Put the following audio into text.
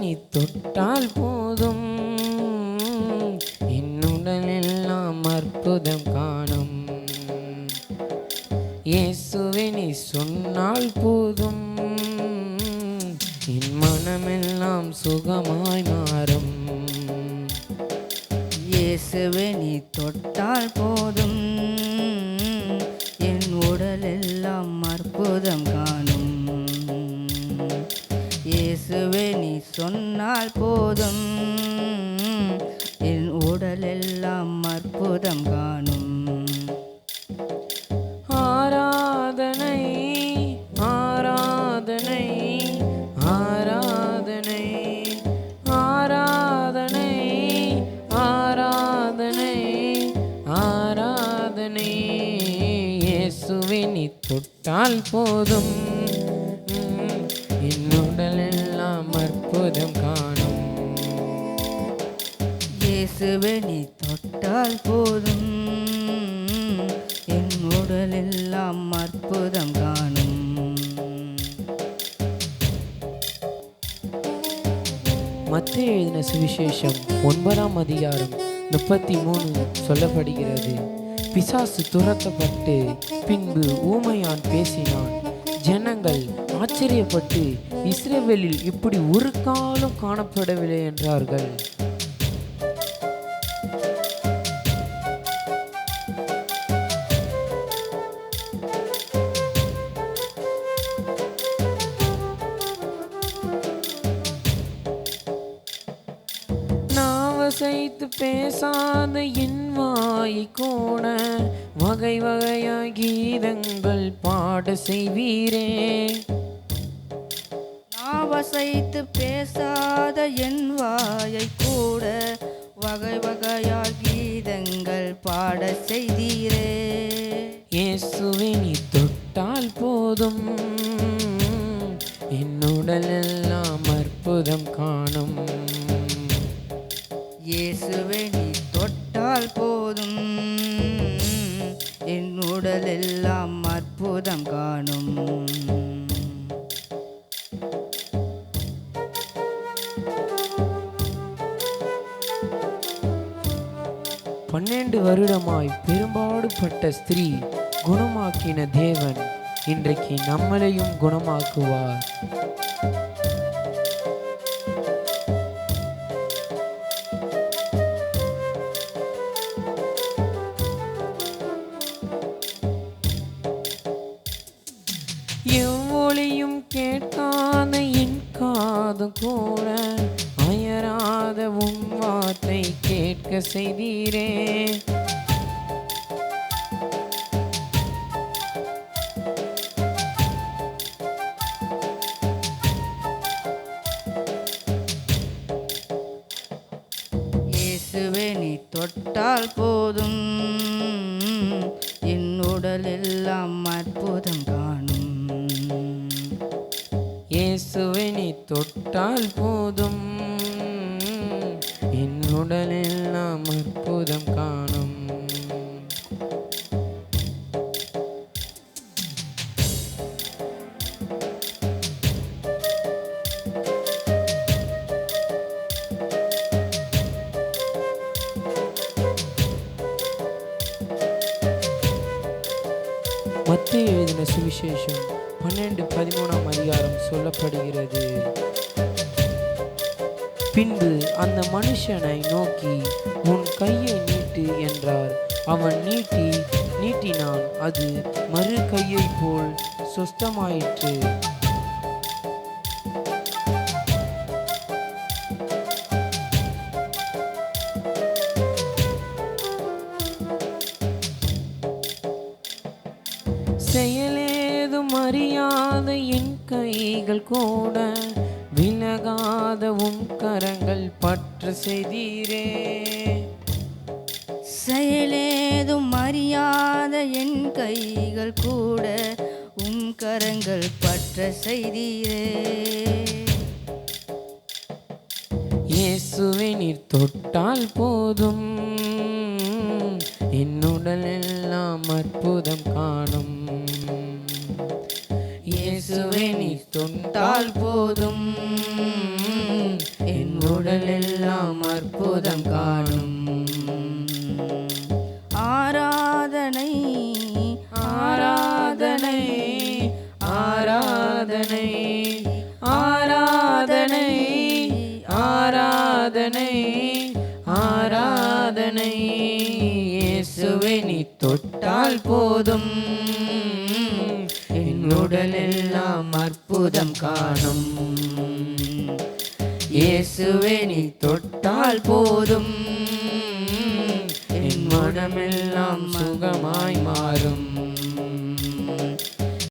நீ தொட்டால் போதும் என் உடலெல்லாம் அற்புதம் காணும். இயேசுவே நீ சொன்னால் போதும் என் மனமெல்லாம் சுகமாய் மாறும். இயேசுவே நீ தொட்டால் போதும் என் உடலெல்லாம் அற்புதம் காணும். இயேசுவே நீ சொன்னால் போதும் என் உடலெல்லாம் அற்புதம் காணும். ஆராதனை ஆராதனை ஆராதனை ஆராதனை ஆராதனை ஆராதனை. இயேசுவே நீ தொட்டால் போதும் என் உடலெல்லாம் அற்புதம் காணும். இயேசுவே நீ தொட்டால் போதும் என் உடலெல்லாம் அற்புதம் காணும். மத்தேயு எழுதின சுவிசேஷம் 9ஆம் அதிகாரம் 33 சொல்லப்படுகிறது. பிசாசு துரத்தப்பட்டு பின்பு ஊமையான் பேசினான். ஜனங்கள் ஆச்சரியப்பட்டு இஸ்ரவேலில் இப்படி ஒரு காலம் காணப்படவில்லை என்றார்கள். நாவசைத்து பேசாத என் வாயை கூட வகை வகையாய் கீதங்கள் பாட செய்வீரே. நாவசைத்து பேசாத என் வாயை கூட வகை வகையாய் கீதங்கள் பாட செய்தீரே. இயேசுவே நீ தொட்டால் போதும் என் உடலெல்லாம் அற்புதம் காணும். இயேசுவே நீ தொட்டால் போதும் என் உடலெல்லாம் அற்புதம் காணும். 12 வருடமாய் பெரும்பாடுபட்ட ஸ்திரீ குணமாக்கின தேவன் இன்றைக்கு நம்மளையும் குணமாக்குவார். எவ்வொலியும் கேட்காத என் காது கூட அயராத உன் வார்த்தை கேட்க செய்தீரே. இயேசுவே நீ தொட்டால் போதும் என் உடலெல்லாம் அற்புதம் காணும். இயேசுவை நீ தொட்டால் போதும் என் உடலெல்லாம் அற்புதம் காணும். மத்தேயு எழுதின சுவிசேஷம் 12:13ஆம் அதிகாரம் சொல்லப்படுகிறது. பின்பு அந்த மனுஷனை நோக்கி உன் கையை நீட்டு என்றார். அவன் நீட்டினான். அது மறு கையை போல் சொஸ்தமாயிற்று. செயலேதும் அறியாத என் கைகள் கூட விலகாத உம் கரங்கள் பற்ற செய்தீரே. செயலேதும் அறியாத என் கைகள் கூட உம் கரங்கள் பற்ற செய்தீரே. இயேசுவை நீர் தொட்டால் போதும் என் உடலெல்லாம் அற்புதம் காணும். இயேசுவை நீர் தொட்டால் போதும் உடலெல்லாம் அற்புதம் காணும். ஆராதனை ஆராதனை ஆராதனை ஆராதனை ஆராதனை ஆராதனை. இயேசுவை நீ தொட்டால் போதும், என் உடலெல்லாம் அற்புதம் காணும். இயேசுவை நீ தொட்டால் போதும், என் மனமெல்லாம் சுகமாய் மாறும்.